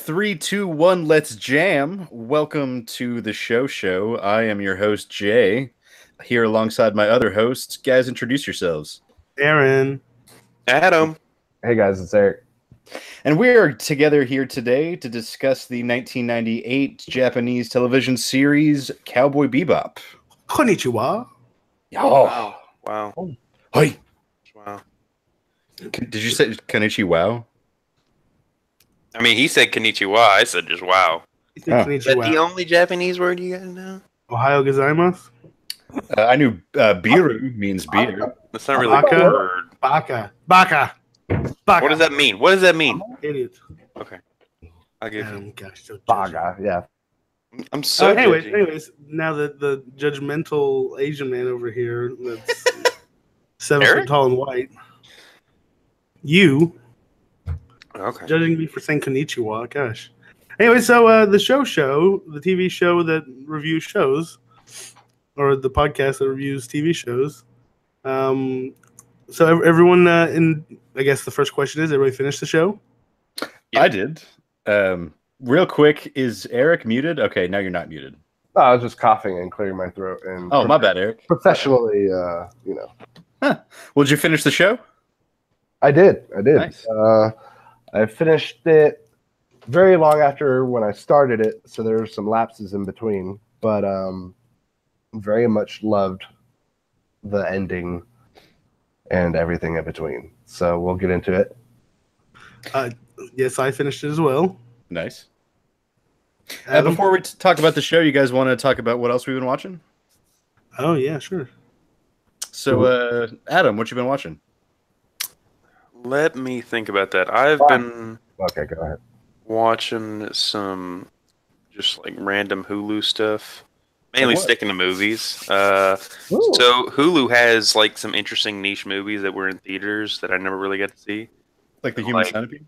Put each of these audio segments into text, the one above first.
Three, two, one, let's jam. Welcome to the show. I am your host, Jay, here alongside my other hosts. Guys, introduce yourselves. Aaron. Adam. Hey guys, it's Eric. And we are together here today to discuss the 1998 Japanese television series Cowboy Bebop. Konnichiwa. Oh, Wow. Hi. Wow. Did you say Konnichiwa? I mean, he said konnichiwa. I said just wow. You think Oh. Is that the konnichiwa? only Japanese word you guys know? Ohio gozaimasu? I knew biru means beer. That's not really Baka? a word. Baka. Baka. Baka. What does that mean? What does that mean? Idiot. Okay. I'll give you. Gosh, so judgy. Baga, yeah. I'm so judgy. anyways, now that the judgmental Asian man over here that's 7 Eric? foot tall and white, you Okay. judging me for saying konnichiwa, gosh. Anyway, so the the TV show that reviews shows, or the podcast that reviews TV shows. So everyone, I guess the first question is, everybody finished the show? Yeah. I did. Real quick, is Eric muted? Okay, now you're not muted. No, I was just coughing and clearing my throat. And Oh, my bad, Eric. Professionally, Well, did you finish the show? I did. Nice. I finished it very long after when I started it, so there were some lapses in between. But very much loved the ending and everything in between. So we'll get into it. Yes, I finished it as well. Nice. Adam? Before we talk about the show, you guys want to talk about what else we've been watching? Oh yeah, sure. So, Adam, what you been watching? Let me think about that. I've been Okay, go ahead. watching some just like random Hulu stuff. Mainly Like what? sticking to movies. Ooh. So Hulu has like some interesting niche movies that were in theaters that I never really got to see. Like the Human Like- Centipede?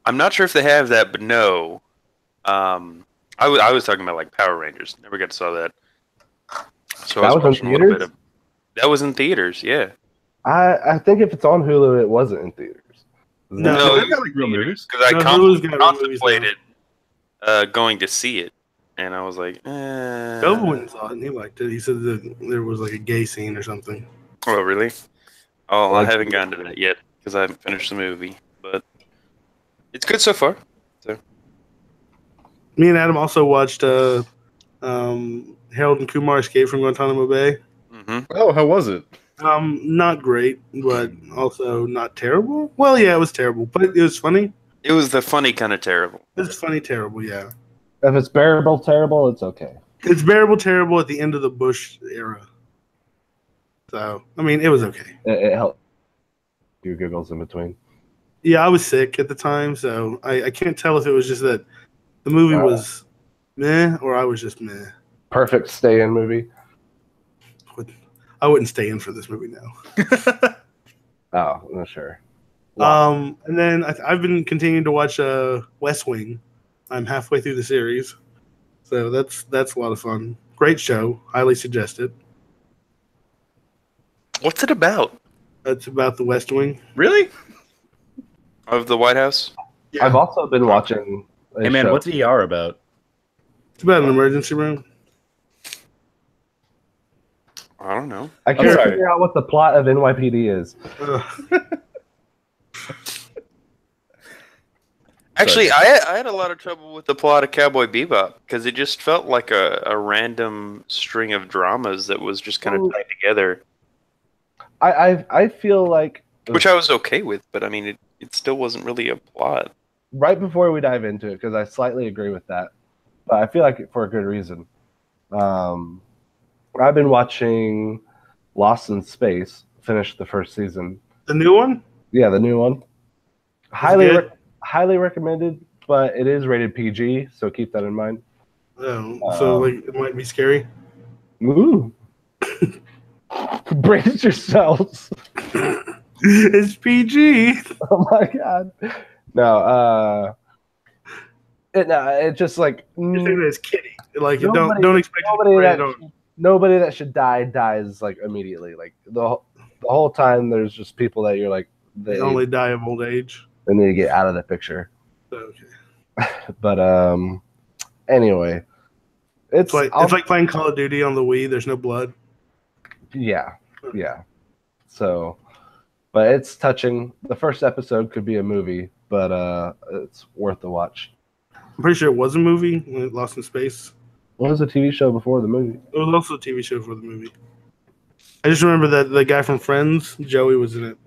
I'm not sure if they have that, but no. I was talking about like Power Rangers. Never got to saw that. So That I was was in watching a little bit theaters? of. That was in theaters, yeah. I think if it's on Hulu, it wasn't in theaters. No, No, they've it got was like real movies. because I No, Hulu's got real movies now. contemplated going to see it, and I was like, Delvin went and saw it and he liked it. He said that there was like a gay scene or something. Oh, really? Oh, I Like- haven't gotten to that yet because I haven't finished the movie, but it's good so far. Me and Adam also watched Harold and Kumar Escape from Guantanamo Bay. hmm Oh, how was it? Not great, but also not terrible. Well, yeah, it was terrible, but it was funny. It was the funny kind of terrible. It's funny, terrible, yeah. If it's bearable, terrible, it's okay. It's bearable, terrible at the end of the Bush era. So, I mean, it was okay. It helped. Few giggles in between. Yeah, I was sick at the time, so I can't tell if it was just that the movie was meh or I was just meh. Perfect stay-in movie. I wouldn't stay in for this movie now. Oh, no, sure. And then I've been continuing to watch West Wing. I'm halfway through the series, so that's a lot of fun. Great show, highly suggested. What's it about? It's about the West Wing. Really? Of the White House? Yeah. I've also been watching. Hey, man, what's ER about? It's about an emergency room. I don't know. I can't sorry. figure out what the plot of NYPD is. Actually, I had a lot of trouble with the plot of Cowboy Bebop because it just felt like a random string of dramas that was just kind of tied together, I feel like which I was okay with, but I mean, it still wasn't really a plot. right before we dive into it, because I slightly agree with that, but I feel like for a good reason. I've been watching Lost in Space. Finished the first season. The new one? Yeah, the new one. good? Highly recommended, but it is rated PG, so keep that in mind. So like it might be scary. Ooh. Brace yourselves. It's PG. Oh my god. No, it just like You're thinking it's kitty. Like Nobody- don't expect it to be rated R. nobody that should die dies like immediately. Like the whole time, there's just people that you're like They only die of old age. They need to get out of the picture. Okay. But anyway, It's like playing Call of Duty on the Wii. There's no blood. yeah. So, but it's touching. The first episode could be a movie, but it's worth the watch. I'm pretty sure it was a movie when it Lost in Space. What was a TV show before the movie? It was also a TV show for the movie. I just remember that the guy from Friends, Joey, was in it.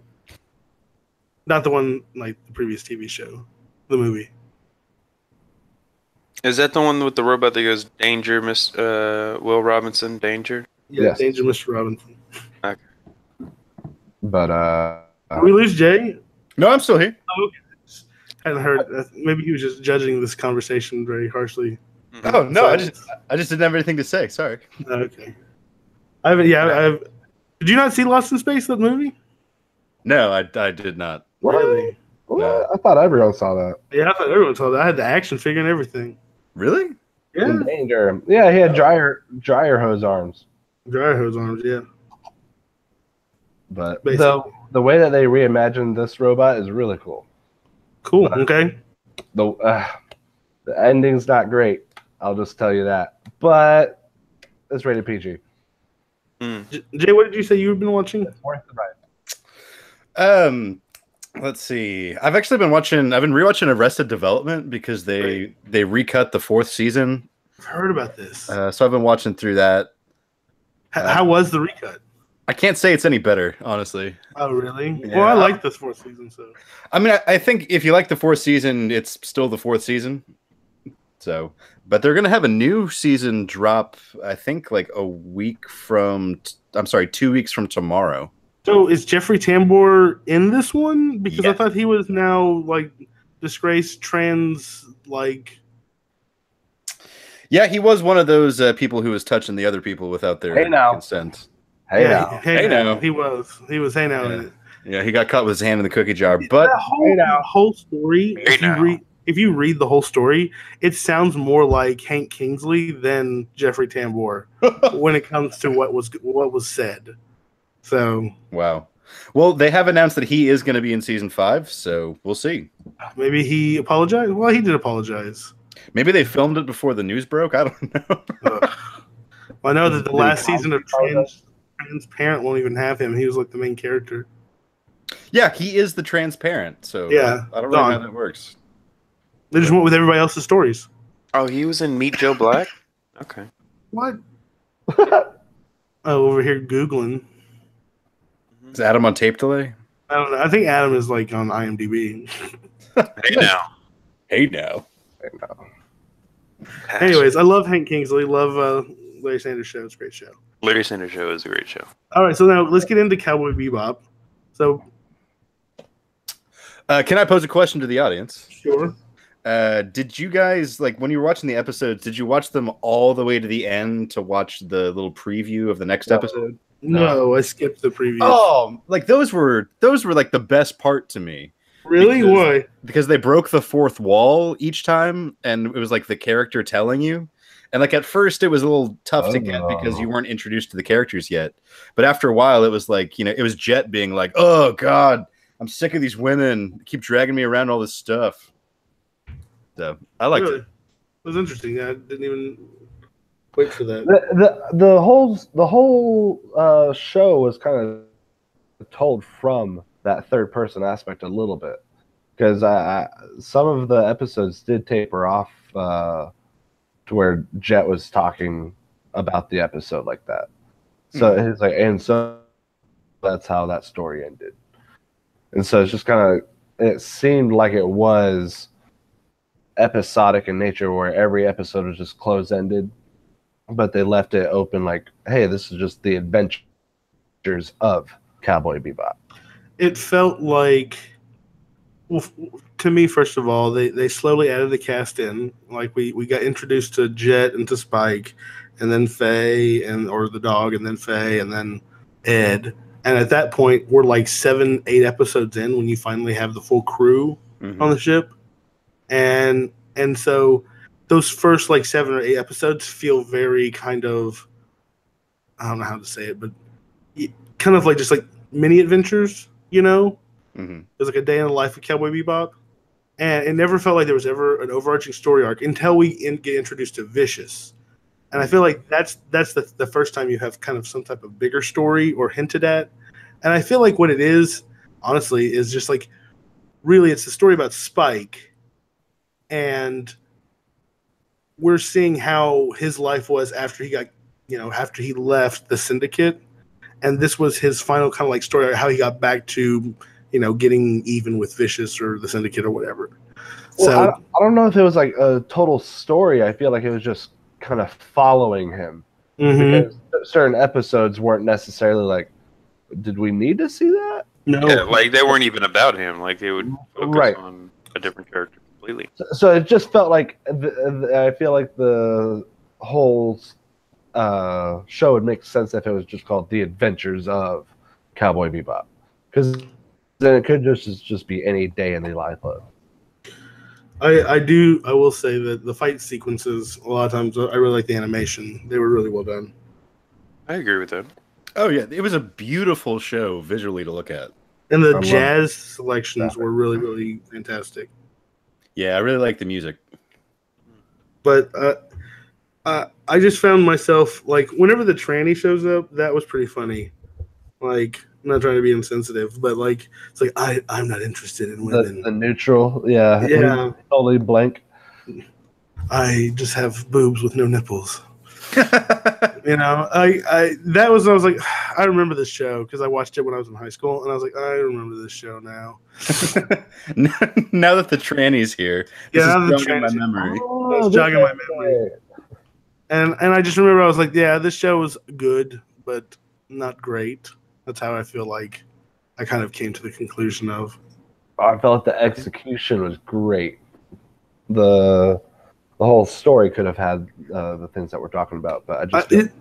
Not the one like the previous TV show, the movie. Is that the one with the robot that goes, "Danger, Miss Will Robinson, danger"? Yeah, Yes. Danger, Mr. Robinson. Okay. But Did we lose Jay? No, I'm still here. Oh, okay. Hadn't heard. Maybe he was just judging this conversation very harshly. Oh no, I So- just didn't have anything to say. Sorry. Okay. I haven't. Yeah, I've. Did you not see Lost in Space, that movie? No, I did not. Really? what? I thought everyone saw that. Yeah, I thought everyone saw that. I had the action figure and everything. Really? Yeah. In danger. Yeah, he had dryer hose arms. Dryer hose arms. Yeah. But Basically. the way that they reimagined this robot is really cool. Cool. Okay. The ending's not great. I'll just tell you that. But it's rated PG. Jay, what did you say you've been watching? It's worth the ride. Let's see. I've been rewatching Arrested Development because they recut the 4th season. I've heard about this. So I've been watching through that. How was the recut? I can't say it's any better, honestly. Oh, really? Yeah. Well, I like this 4th season, so. I mean, I think if you like the 4th season, it's still the 4th season. So, but they're gonna have a new season drop. I think like 2 weeks from tomorrow. So is Jeffrey Tambor in this one? Because I Yes. thought he was now like disgraced trans like. Yeah, he was one of those people who was touching the other people without their Hey, now. consent. Hey yeah, now. Hey now. He was hey now. Yeah. In it. Yeah, he got caught with his hand in the cookie jar. But That whole story, Hey now. if you read the whole story, it sounds more like Hank Kingsley than Jeffrey Tambor when it comes to what was said. So wow. Well, they have announced that he is going to be in season 5, so we'll see. maybe he apologized. Well, he did apologize. Maybe they filmed it before the news broke. I don't know. Well, I know that the Did he last season of apologize? Transparent won't even have him. He was like the main character. Yeah, he is the transparent. So Yeah, I don't know how Don. that works. They just went with everybody else's stories. Oh, he was in Meet Joe Black? Okay. What? Oh, over here Googling. Is Adam on tape delay? I don't know. I think Adam is like on IMDb. Hey now. Hey now. Anyways, I love Hank Kingsley. Love Larry Sanders Show. It's a great show. Larry Sanders Show is a great show. All right, so now let's get into Cowboy Bebop. So, Can I pose a question to the audience? sure. Did you guys, like, when you were watching the episodes, did you watch them all the way to the end to watch the little preview of the next No. episode? No, I skipped the previews. Oh, like those were like the best part to me really? because- Why? because they broke the fourth wall each time, and it was like the character telling you. And like at first, it was a little tough to get because you weren't introduced to the characters yet. But after a while, it was like, it was Jet being like, "Oh God, I'm sick of these women. Keep dragging me around all this stuff." So I liked Really? it. It was interesting. I didn't even wait for that. The whole show was kind of told from that third person aspect a little bit, because some of the episodes did taper off to where Jet was talking about the episode like that. So it's like, and so that's how that story ended. And so it's just kind of, it seemed like it was episodic in nature, where every episode was just close ended, but they left it open like, hey, this is just the adventures of Cowboy Bebop. It felt like, well, to me, first of all, they slowly added the cast in. Like we got introduced to Jet and to Spike, and then Faye or the dog, and then Faye, and then Ed. And at that point, we're like 7-8 episodes in when you finally have the full crew on the ship. And so those first like 7 or 8 episodes feel very kind of, I don't know how to say it, but kind of like just like mini adventures, Mm-hmm. It was like a day in the life of Cowboy Bebop, and it never felt like there was ever an overarching story arc until we get introduced to Vicious. And I feel like that's the first time you have kind of some type of bigger story or hinted at. And I feel like what it is, honestly, is just like really it's the story about Spike, and we're seeing how his life was after he got, after he left the Syndicate, and this was his final kind of like story, how he got back to, getting even with Vicious or the Syndicate or whatever. Well, So I don't know if it was like a total story. I feel like it was just kind of following him because certain episodes weren't necessarily like, did we need to see that? No, Yeah, like they weren't even about him. Like they would focus on a different character completely. So it just felt like I feel like the whole show would make sense if it was just called The Adventures of Cowboy Bebop, because then it could just be any day in the life of. I will say that the fight sequences, a lot of times, I really like the animation. They were really well done. I agree with that. Oh yeah, it was a beautiful show visually to look at. And the jazz selections were really, really fantastic. Yeah, I really like the music. But I just found myself, like, whenever the tranny shows up, that was pretty funny. Like, I'm not trying to be insensitive, but, like, it's like, I'm not interested in women. The neutral, yeah. Yeah. Totally blank. I just have boobs with no nipples. I was like, I remember this show because I watched it when I was in high school, and I was like, I remember this show now. Now that the tranny's here, this is jogging my memory. It's jogging my memory. And I just remember I was like, yeah, this show was good, but not great. That's how I feel like I kind of came to the conclusion of. I felt like the execution was great. The whole story could have had the things that we're talking about, but I just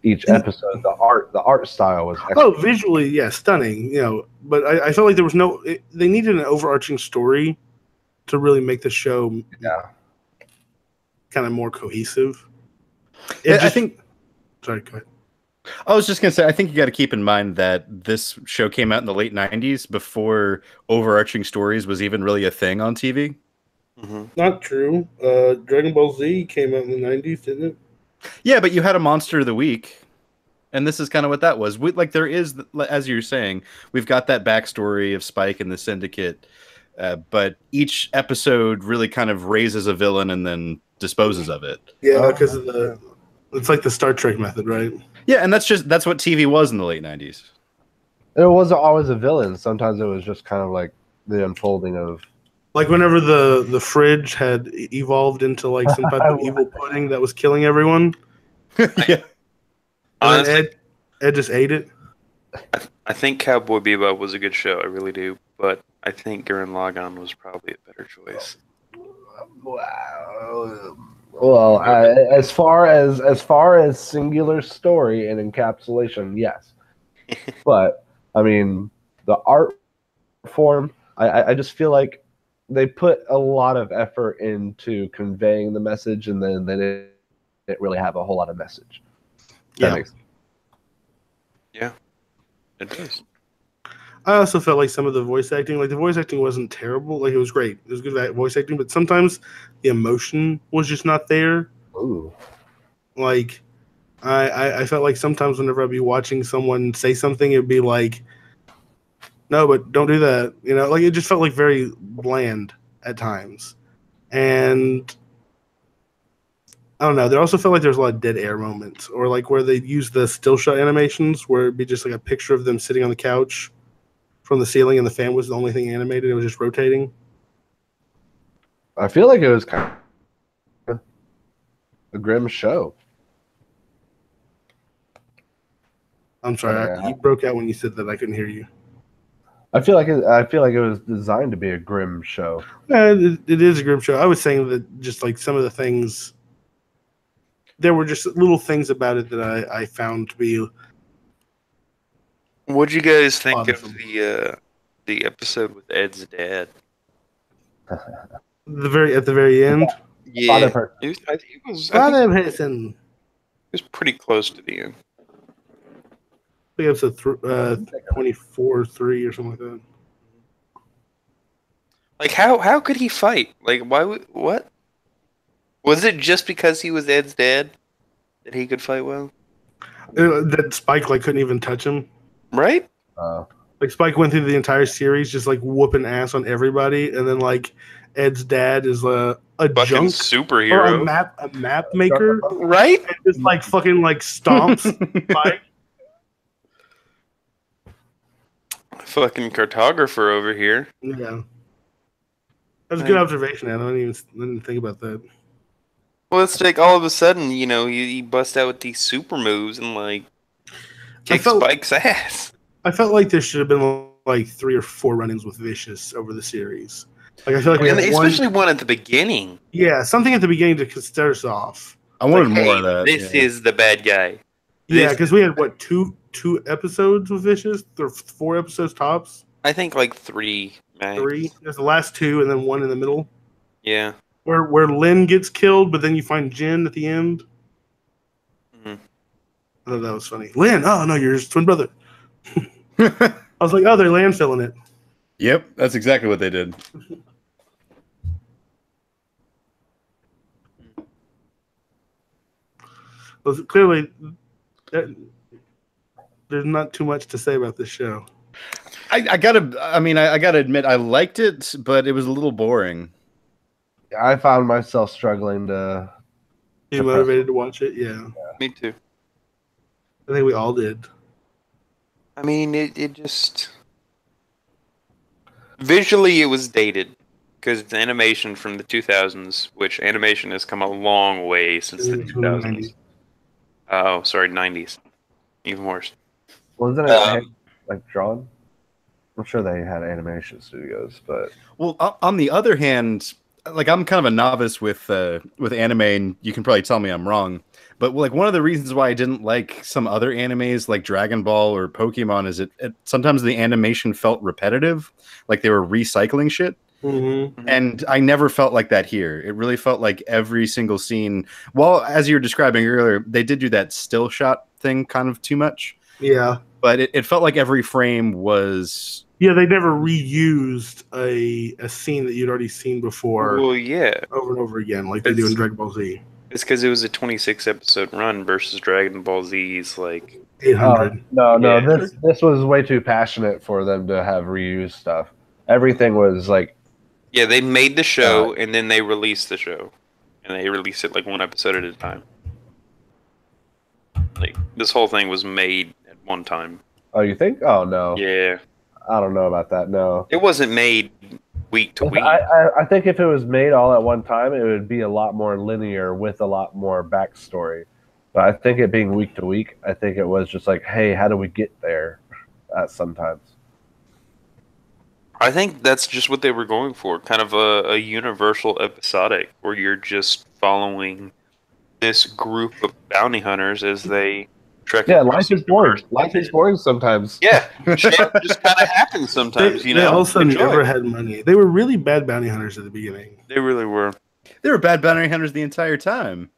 each episode, the art style was excellent. Oh, visually, yeah, stunning. But I felt like there was they needed an overarching story to really make the show kind of more cohesive. I think. Sorry, go ahead. I was just gonna say, I think you got to keep in mind that this show came out in the late '90s, before overarching stories was even really a thing on TV. Mm-hmm. Not true. Dragon Ball Z came out in the '90s, didn't it? Yeah, but you had a Monster of the Week, and this is kind of what that was. There is, as you're saying, we've got that backstory of Spike and the Syndicate, but each episode really kind of raises a villain and then disposes of it. Yeah, because of it's like the Star Trek method, right? Yeah, and that's what TV was in the late '90s. It wasn't always a villain. Sometimes it was just kind of like the unfolding of. Like whenever the fridge had evolved into like some type of evil pudding that was killing everyone. Yeah. Honestly, Ed just ate it. I think Cowboy Bebop was a good show. I really do. But I think Gurren Lagann was probably a better choice. Wow. Well, as far as singular story and encapsulation, yes. But I mean, the art form, I just feel like they put a lot of effort into conveying the message, and then they didn't really have a whole lot of message. Yeah. That makes sense. Yeah, it does. I also felt like some of the voice acting, like the voice acting wasn't terrible. Like it was great. It was good voice acting, but sometimes the emotion was just not there. Ooh. Like I felt like sometimes whenever I'd be watching someone say something, it'd be like, no, but don't do that. Like it just felt like very bland at times. And I don't know. There also felt like there was a lot of dead air moments, or like where they use the still shot animations where it'd be just like a picture of them sitting on the couch from the ceiling, and the fan was the only thing animated. It was just rotating. I feel like it was kind of a grim show. I'm sorry, you broke out when you said that. I couldn't hear you. I feel like it was designed to be a grim show. It is a grim show. I was saying that just like some of the things, there were just little things about it that I found to be. What'd you guys think of the episode with Ed's dad? At the very end. Yeah, it was pretty close to the end. I think episode 24, 3 or something like that. Like how could he fight? Like why would what? Was it just because he was Ed's dad that he could fight well? That Spike like couldn't even touch him. Right? Like Spike went through the entire series just like whooping ass on everybody, and then like Ed's dad is a Fucking junk superhero. or a map maker, Right? and just like fucking like stomps Spike. Fucking cartographer over here. Yeah, that's a good observation, Adam. I didn't think about that. Well, it's like all of a sudden, you know, you bust out with these super moves and like kick Spike's ass. I felt like there should have been like 3 or 4 run-ins with Vicious over the series. Like I feel like we had especially one at the beginning. Yeah, something at the beginning to start us off. I wanted more of that. This is the bad guy. Yeah, because we had what two episodes with Vicious, or 4 episodes tops. I think like 3. Max. 3. There's the last 2, and then 1 in the middle. Yeah. Where Lynn gets killed, but then you find Jin at the end. Mm-hmm. I thought that was funny. Lynn, oh no, you're his twin brother. I was like, oh, they're landfilling it. Yep, that's exactly what they did. Clearly, there's not too much to say about this show. I gotta admit, I liked it, but it was a little boring. I found myself struggling to be motivated to watch it. Yeah, me too. I think we all did. I mean, it just visually it was dated because it's animation from the 2000s, which animation has come a long way since the 2000s. Oh, sorry, 90s. Even worse. Wasn't it like drawn? I'm sure they had animation studios, but on the other hand, like I'm kind of a novice with anime, and you can probably tell me I'm wrong. But like one of the reasons why I didn't like some other animes like Dragon Ball or Pokemon is it sometimes the animation felt repetitive, like they were recycling shit. Mm-hmm. And I never felt like that here. It really felt like every single scene. Well, as you were describing earlier, they did do that still shot thing kind of too much. Yeah. But it felt like every frame was... Yeah, they never reused a scene that you'd already seen before. Well, yeah. Over and over again, like they do in Dragon Ball Z. It's because it was a 26 episode run versus Dragon Ball Z's like 800. No, this was way too passionate for them to have reused stuff. Everything was like... Yeah, they made the show and then they released the show. And they released it like 1 episode at a time. Like, this whole thing was made at one time. Oh, you think? Oh, no. Yeah. I don't know about that, no. It wasn't made week to week. I think if it was made all at one time, it would be a lot more linear with a lot more backstory. But I think it being week to week, I think it was just like, hey, how do we get there? Sometimes. I think that's just what they were going for. Kind of a universal episodic where you're just following this group of bounty hunters as they trek. Yeah, life is boring. Life is boring sometimes. Yeah, shit just kind of happens sometimes. They also never had money. They were really bad bounty hunters at the beginning. They really were. They were bad bounty hunters the entire time.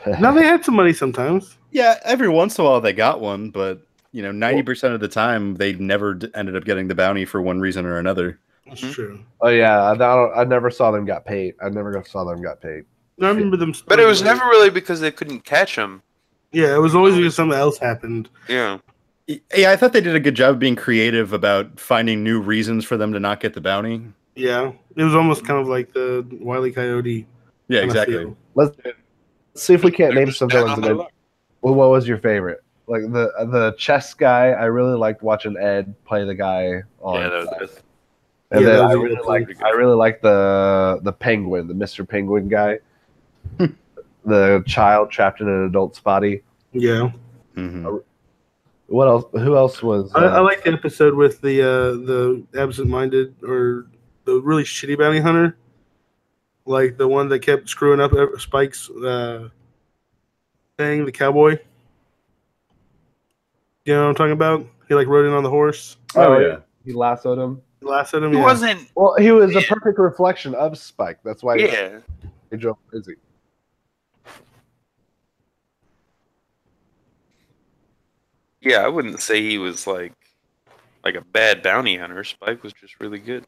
Now they had some money sometimes. Yeah, every once in a while they got one, but 90% of the time they never ended up getting the bounty for one reason or another. That's true. Oh yeah, I never saw them got paid. I never saw them got paid. I remember them, but it was never really because they couldn't catch them. Yeah, it was always because something else happened. Yeah. Yeah, I thought they did a good job of being creative about finding new reasons for them to not get the bounty. Yeah, it was almost kind of like the Wile E. Coyote. Yeah, exactly. Let's see if we can't name some villains. Well, what was your favorite? Like the chess guy, I really liked watching Ed play the guy on. Yeah, that was good. And then I really liked the penguin, the Mr. Penguin guy. The child trapped in an adult's body. Yeah. Mm-hmm. What else? Who else was? I like the episode with the absent-minded or the really shitty bounty hunter, like the one that kept screwing up Spike's thing, the cowboy. You know what I'm talking about? He rode in on the horse. Oh yeah, he lassoed him. He He wasn't. Well, he was a perfect reflection of Spike. That's why. Yeah. He drove crazy. Yeah, I wouldn't say he was like a bad bounty hunter. Spike was just really good.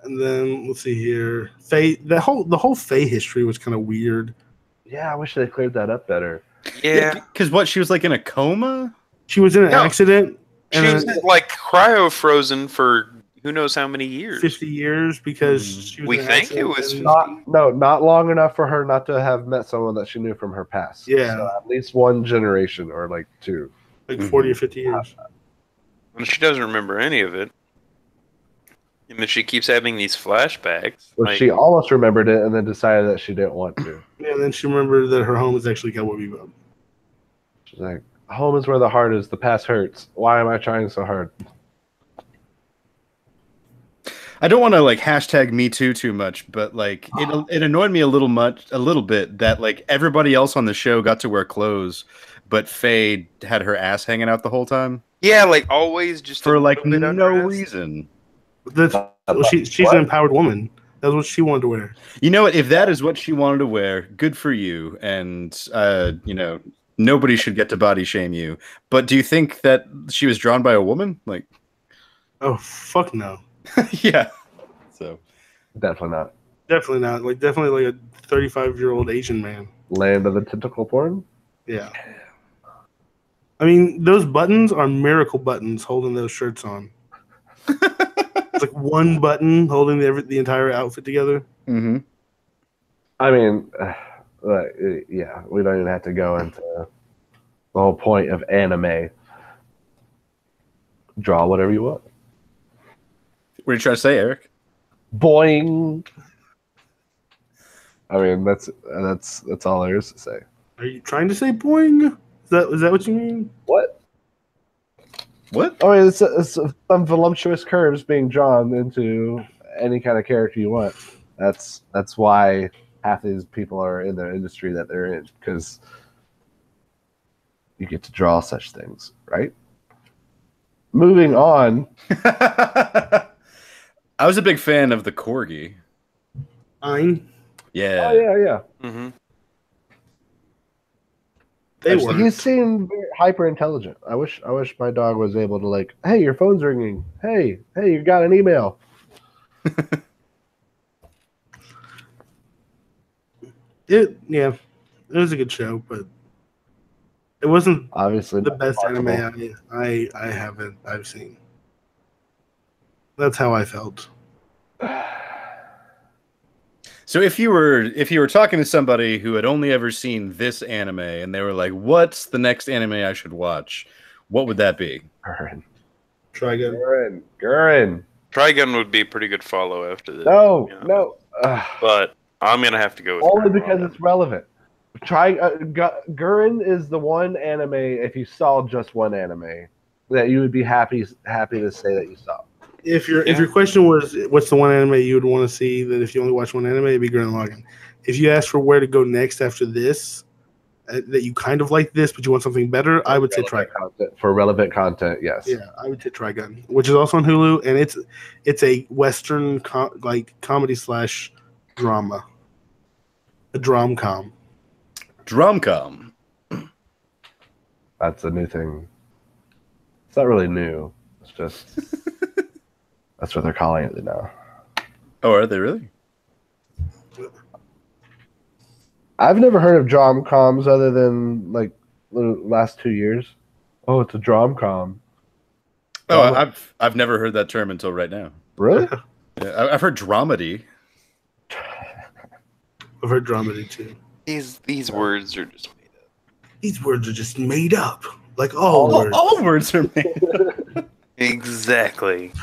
And then let's see here. Faye, the whole Faye history was kind of weird. Yeah, I wish they cleared that up better. Yeah. Because what, she was like in a coma? She was in an accident. She was like cryo frozen for who knows how many years. 50 years because she was we in an think it accident was and- not long enough for her not to have met someone that she knew from her past. Yeah. So at least one generation or like two. like 40 or 50 years. Well, she doesn't remember any of it. And then she keeps having these flashbacks. Well, like, she almost remembered it and then decided that she didn't want to. Yeah, and then she remembered that her home is actually Cowboy Bebop. She's like, home is where the heart is. The past hurts. Why am I trying so hard? I don't want to like hashtag me too much, but like it annoyed me a little bit that like everybody else on the show got to wear clothes, but Faye had her ass hanging out the whole time yeah, like always just for a like little bit no undressed. reason. She's an empowered woman. That's what she wanted to wear. You know what? If that is what she wanted to wear, good for you. And you know, nobody should get to body shame you. But do you think that she was drawn by a woman? Like, Oh, fuck no. yeah. So Definitely not. Definitely not. Like, definitely like a 35-year-old Asian man. Land of the tentacle porn? Yeah. I mean, those buttons are miracle buttons holding those shirts on. It's like one button holding the entire outfit together. mm-hmm. I mean, yeah, we don't even have to go into the whole point of anime. Draw whatever you want. What are you trying to say, Eric? Boing. I mean, that's all there is to say. Are you trying to say boing? Is that what you mean? What? What? Oh, it's some voluptuous curves being drawn into any kind of character you want. That's why half these people are in the industry that they're in, because you get to draw such things, right? Moving on. I was a big fan of the corgi. Fine. Yeah. Oh yeah. Mm-hmm. He seemed very hyper intelligent. I wish my dog was able to like, hey, your phone's ringing. Hey, you got an email. It was a good show, but it wasn't Obviously the not best remarkable. anime I've seen. That's how I felt. So if you were talking to somebody who had only ever seen this anime and they were like, "What's the next anime I should watch?" What would that be? Gurren. Gurren. Trigun would be a pretty good follow after this. No. But I'm gonna have to go with Only Gurren because Lagann. it's relevant. Gurren is the one anime, if you saw just one anime, that you would be happy to say that you saw. If your question was what's the one anime you would want to see, that if you only watch one anime, it'd be Gurren Lagann. If you ask for where to go next after this, that you kind of like this but you want something better, I would say Trigun. For relevant content, yes. Yeah, I would say Trigun, which is also on Hulu, and it's a Western comedy / drama, a drom-com. Drumcom. That's a new thing. It's not really new. It's just that's what they're calling it now. Oh, are they really? I've never heard of drom-coms other than like the last 2 years. Oh, it's a drom-com. Oh, I've never heard that term until right now. Really? Yeah, I've heard dramedy. I've heard dramedy too. These words are just made up. These words are just made up, like all words. All words are made up. Exactly.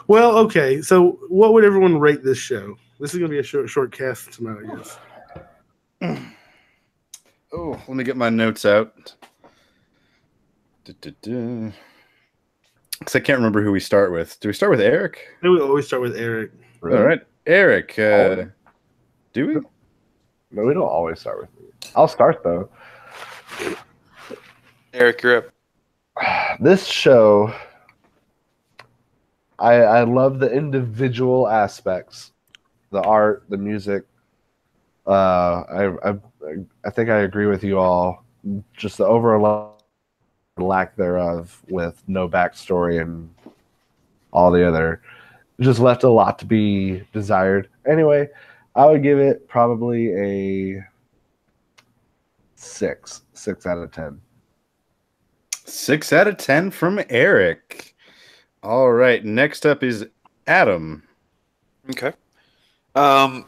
Well, okay. So, what would everyone rate this show? This is going to be a short cast tonight, I guess. Oh, let me get my notes out. Because I can't remember who we start with. Do we start with Eric? I think we always start with Eric. Really? All right, Eric. Do we? No, we don't always start with me. I'll start though. Eric, you're up. This show, I love the individual aspects, the art, the music. I think I agree with you all. Just the overall lack thereof, with no backstory and all the other just left a lot to be desired. Anyway, I would give it probably a 6 out of 10. 6 out of 10 from Eric. All right, next up is Adam. Okay. I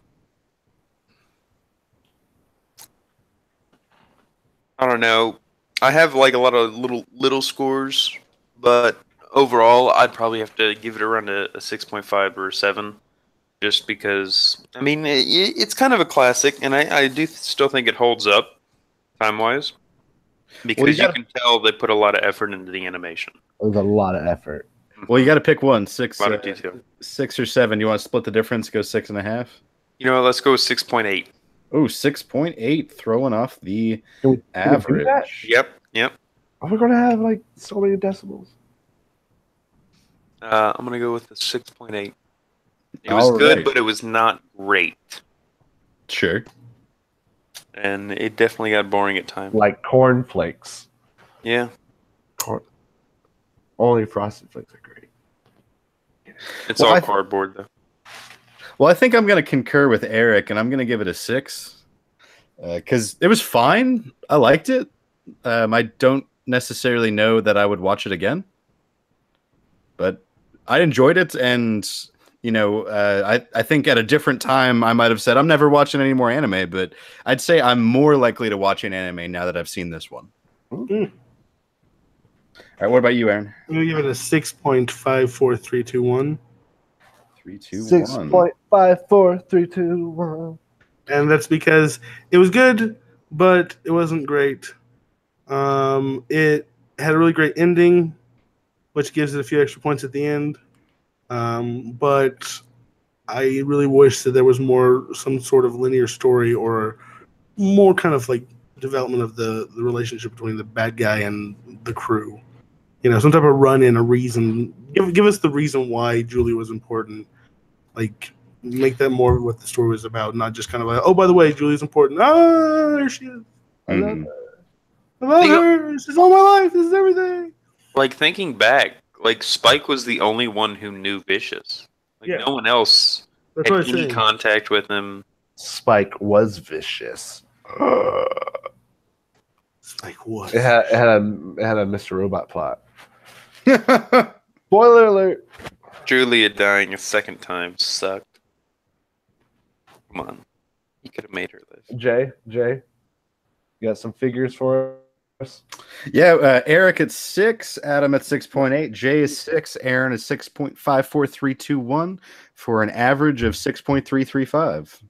don't know. I have like a lot of little scores, but overall, I'd probably have to give it around a 6.5 or a 7, just because. I mean, it's kind of a classic, and I do still think it holds up time wise, because you can tell they put a lot of effort into the animation. It was a lot of effort. Well, you got to pick one. 6 A lot of detail. 6 or 7. You want to split the difference? Go 6.5. You know what? Let's go with 6.8. Oh, 6.8, throwing off the Can we do that? average. Yep. Are we going to have like so many decibels? I'm gonna go with the 6.8. It was good, but it was not great, Sure. and it definitely got boring at times. Like cornflakes. Yeah, Only Frosted Flakes are great. it's Well, all cardboard though. Well, I think I'm going to concur with Eric, and I'm going to give it a 6 because it was fine. I liked it. I don't necessarily know that I would watch it again, but I enjoyed it. And, you know, I think at a different time I might have said, I'm never watching any more anime, but I'd say I'm more likely to watch an anime now that I've seen this one. Mm. All right, what about you, Aaron? I'm gonna give it a 6.54321. 3, 2, 1. 6.54321. And that's because it was good, but it wasn't great. It had a really great ending, which gives it a few extra points at the end. But I really wish that there was some sort of linear story or more kind of like development of the relationship between the bad guy and the crew. You know, some type of run-in, a reason. Give us the reason why Julie was important. Like, make that more of what the story was about, not just kind of like, oh, by the way, Julie's important. Ah, there she is. I love her. This is all my life. This is everything. Like, thinking back, like Spike was the only one who knew Vicious. Like no one else That's had any contact with him. Spike was vicious. Spike was. It had a Mr. Robot plot. Spoiler alert. Julia dying a second time sucked. Come on. You could have made her live. Jay, you got some figures for us? Yeah, Eric at 6, Adam at 6.8, Jay is 6, Aaron is 6.54321 for an average of 6.335.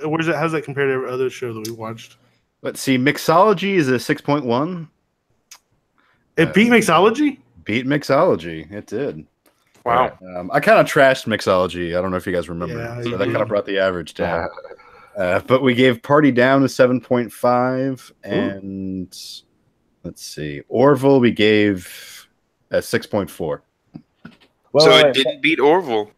How's that compared to every other show that we watched? Let's see, Mixology is a 6.1. It beat Mixology? Beat Mixology. It did. Wow. I kind of trashed Mixology. I don't know if you guys remember. Yeah, so you that did. kind of brought the average down. But we gave Party Down a 7.5. And let's see. Orville we gave a 6.4. So it didn't beat Orville.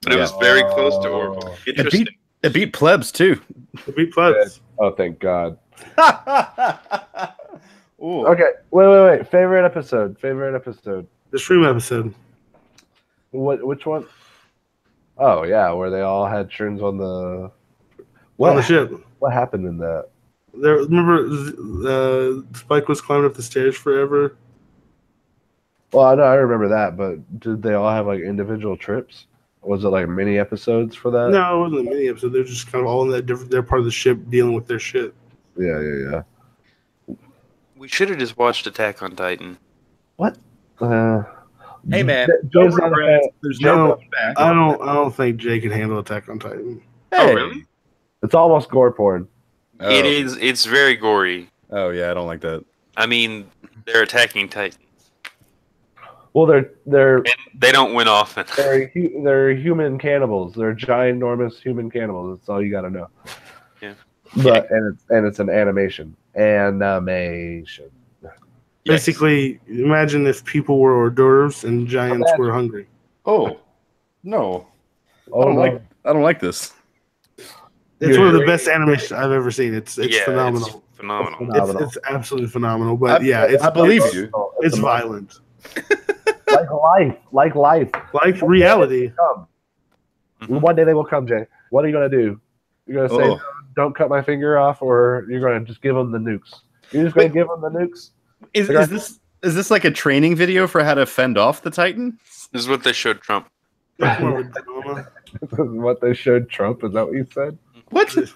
But it was very close to Orville. Interesting. It beat Plebs too. It beat Plebs. Oh, thank God. Ooh. Okay, wait. Favorite episode. The stream episode. Which one? Oh yeah, where they all had turns on the On the ship. What happened in that? Remember, Spike was climbing up the stairs forever. Well, I know I remember that, but did they all have like individual trips? Was it like mini episodes for that? No, it wasn't a mini episode. They're just kind of all in that different. They're part of the ship dealing with their shit. Yeah. We should have just watched Attack on Titan. What? Hey man, Joe's not a fan. there's no going back. I don't think Jay can handle Attack on Titan. Hey. Oh, really? It's almost gore porn. Oh. It is. It's very gory. Oh yeah, I don't like that. I mean, they're attacking Titans. Well, they're And they don't win often. they're human cannibals. They're ginormous human cannibals. That's all you got to know. Yeah. But and it's an animation. Basically, imagine if people were hors d'oeuvres and giants were hungry. Oh no, Oh, I don't like this. It's one of the best animations I've ever seen. It's phenomenal. It's phenomenal. It's absolutely phenomenal. But I believe you. It's violent. Life Like life. Like reality. One day they will come, Jay. What are you gonna do? You're gonna say, Oh. "Don't cut my finger off," or you're gonna just give them the nukes? You're just gonna give them the nukes? Is this like a training video for how to fend off the Titan? This is what they showed Trump. That's more of a drama. This is what they showed Trump. Is that what you said? What? This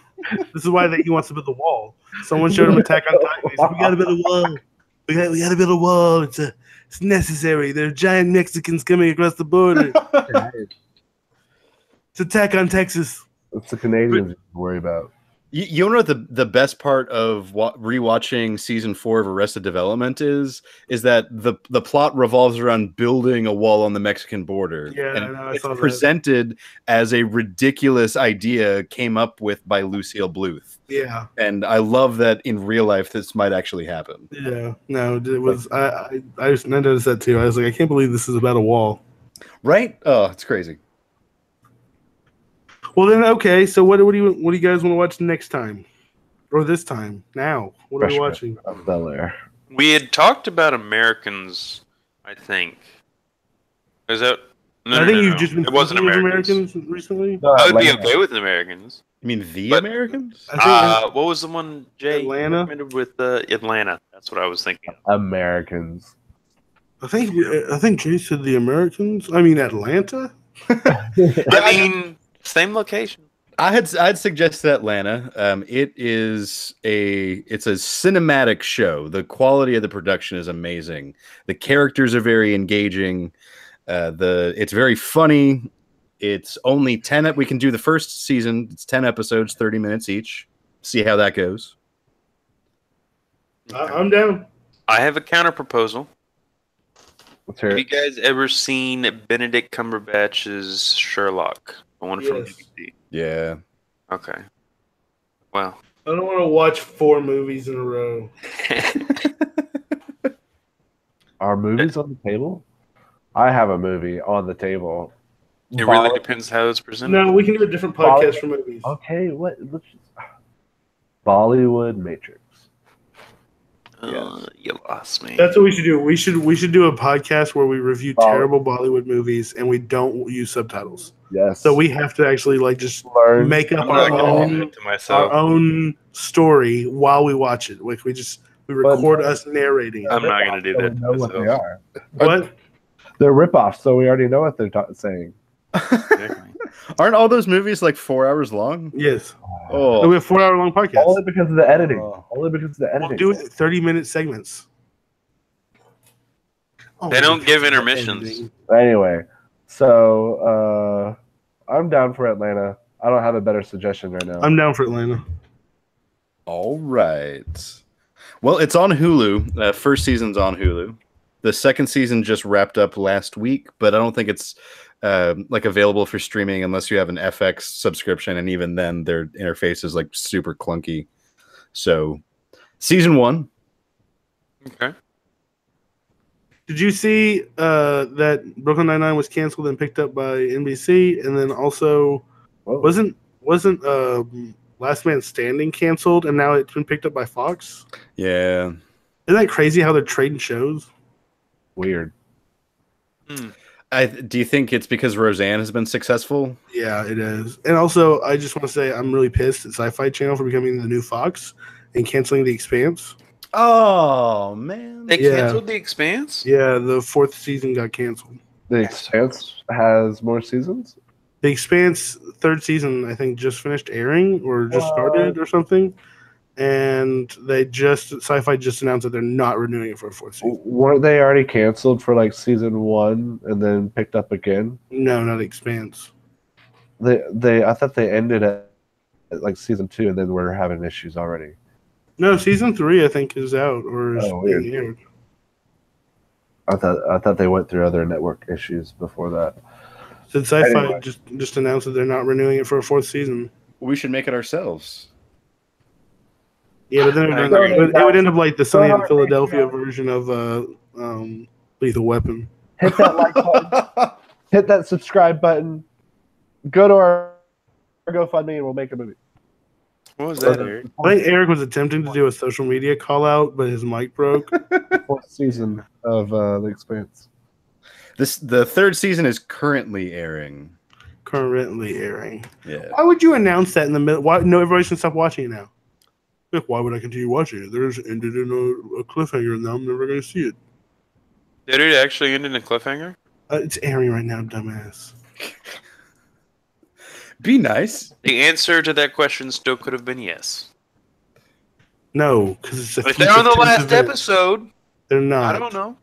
is why he wants to build the wall. Someone showed him Attack on Titan. He said, "We gotta build a wall. We gotta build a wall. It's necessary. There are giant Mexicans coming across the border. It's Attack on Texas." It's the Canadians you worry about. You know what the best part of rewatching season 4 of Arrested Development is that the plot revolves around building a wall on the Mexican border. Yeah, and I know, I it's saw that. presented as a ridiculous idea came up with by Lucille Bluth. Yeah, And I love that in real life this might actually happen. yeah. No, it was. I noticed that too. I was like, I can't believe this is about a wall. Right? Oh, it's crazy. Well, then, okay. So, what do you guys want to watch next time, or this time? Now, what are we watching? Of Bel-Air. We had talked about Americans, I think. Is that? No, I think you've no. just been It wasn't thinking of Americans. recently. No, I would be Atlanta. okay with Americans. You mean the But- Americans? I think What was the one Jay Atlanta? recommended with Atlanta? That's what I was thinking. Americans. I think Jay said the Americans. I mean Atlanta. I mean, same location. I'd suggest Atlanta. It's a cinematic show. The quality of the production is amazing. The characters are very engaging. It's very funny. It's only 10. We can do the first season. It's 10 episodes, 30 minutes each. See how that goes. I'm down. I have a counter proposal. Let's hear Have you it. guys ever seen Benedict Cumberbatch's Sherlock? The one from Yes. BBC. Yeah. Okay. Well, I don't want to watch 4 movies in a row. Are movies on the table? I have a movie on the table. it really depends how it's presented. No, we can do a different podcast for movies. Okay, what? Let's just... Bollywood Matrix. You lost me. That's what we should do. We should do a podcast where we review Bollywood. terrible Bollywood movies and we don't use subtitles. Yes. So we have to actually like just learn. make up I'm our not gonna do own it to myself. story while we watch it. Like we record us narrating it. I'm not gonna do So we that. know what they myself. are. What? They're ripoffs, so we already know what they're saying. Exactly. Aren't all those movies like 4 hours long? Yes. Oh, We have 4 hour long podcast. Only because of the editing. Oh. Only because of the editing. We'll do it in 30-minute segments. They don't give because of the intermissions. editing. Anyway, so I'm down for Atlanta. I don't have a better suggestion right now. I'm down for Atlanta. all right. Well, it's on Hulu. First season's on Hulu. The second season just wrapped up last week, but I don't think it's like available for streaming unless you have an FX subscription, and even then their interface is like super clunky. So season 1. Okay. Did you see that Brooklyn Nine-Nine was canceled and picked up by NBC, and then also Whoa. wasn't Last Man Standing canceled and now it's been picked up by Fox? Yeah. Isn't that crazy how they're trading shows? Weird. Do you think it's because Roseanne has been successful? Yeah, it is. And also, I just want to say I'm really pissed at Sci-Fi Channel for becoming the new Fox and canceling The Expanse. Oh man. They Yeah. canceled The Expanse? Yeah, the 4th season got canceled. The Expanse has more seasons? The Expanse 3rd season, I think, just finished airing or just started or something. And Sci-Fi just announced that they're not renewing it for a 4th season. Weren't they already canceled for like season 1 and then picked up again? No, not Expanse. I thought they ended at like season 2 and then we're having issues already. No, season 3 I think is out or is weird. being aired. I thought they went through other network issues before that. So Sci-Fi Anyway. just announced that they're not renewing it for a 4th season. We should make it ourselves. Yeah, but then it would end up like the Sunny in Philadelphia version of Lethal Weapon. Hit that like button. Hit that subscribe button. Go to our GoFundMe and we'll make a movie. What was that, Eric? I think Eric was attempting to do a social media call out, but his mic broke. 4th season of The Expanse. The third season is currently airing. Currently airing. Yeah. Why would you announce that in the middle? Why? No, everybody should stop watching it now. Like, why would I continue watching it? There's ended in a cliffhanger, and now I'm never going to see it. Did it actually end in a cliffhanger? It's airing right now, dumbass. Be nice. The answer to that question still could have been yes. No, because it's a If they're on the last event. episode, They're not. I don't know.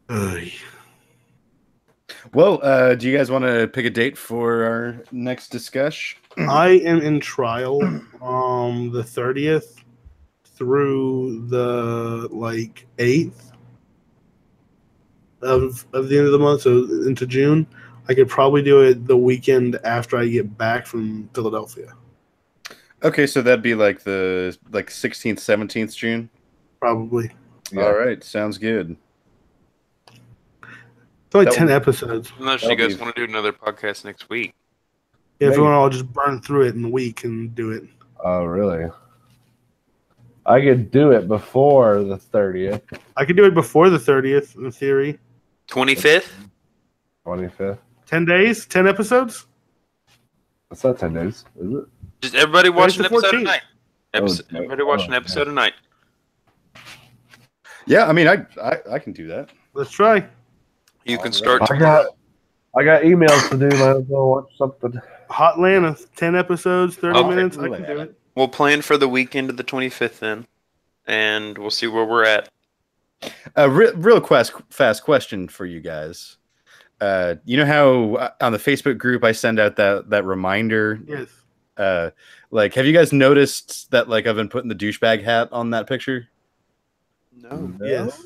Ugh. Well, do you guys want to pick a date for our next discussion? I am in trial the 30th through the 8th of the end of the month, so into June. I could probably do it the weekend after I get back from Philadelphia. Okay, so that'd be like the 16th, 17th June. Probably. Yeah. All right, sounds good. It's only That 10 will- episodes. Unless you guys want to do another podcast next week. Yeah, if Maybe. you want, I'll just burn through it in a week and do it. Oh, really? I could do it before the 30th, I could do it before the 30th, in theory. 25th? 25th. 10 days? 10 episodes? That's not 10 days, is it? Just everybody watch an the episode 14th. a night. Everybody watch an episode a night. Yeah, I mean, I can do that. Let's try. You can start I got emails to do. Might as well watch something. Hot Atlanta, 10 episodes, 30 Okay. minutes. I can do it. We'll plan for the weekend of the 25th then, and we'll see where we're at. Real fast question for you guys. You know how on the Facebook group I send out that reminder? Yes. Have you guys noticed that I've been putting the douchebag hat on that picture? No. Yes.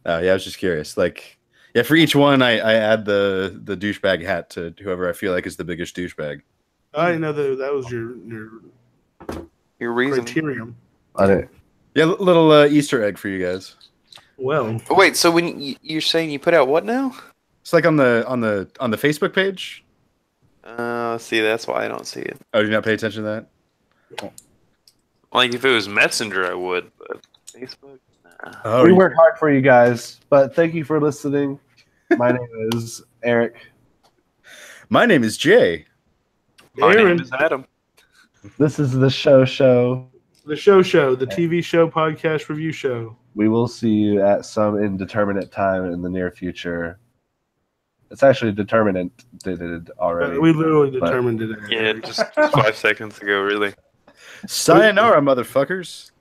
Oh yeah, I was just curious. For each one I add the douchebag hat to whoever I feel like is the biggest douchebag. I didn't know that was your reason. criterion. I didn't. Yeah, little Easter egg for you guys. Well, Oh, wait, so when you're saying you put out what now? It's on the Facebook page. See, that's why I don't see it. Oh, do you not pay attention to that? Like, if it was Messenger, I would, but Facebook? Nah. Oh, We work hard for you guys, but thank you for listening. My name is Eric. My name is Jay. My Aaron. name is Adam. This is the show. the show, the TV show podcast review show. We will see you at some indeterminate time in the near future. It's actually determined already. We literally determined it. Yeah, just 5 seconds ago, really. Sayonara, motherfuckers.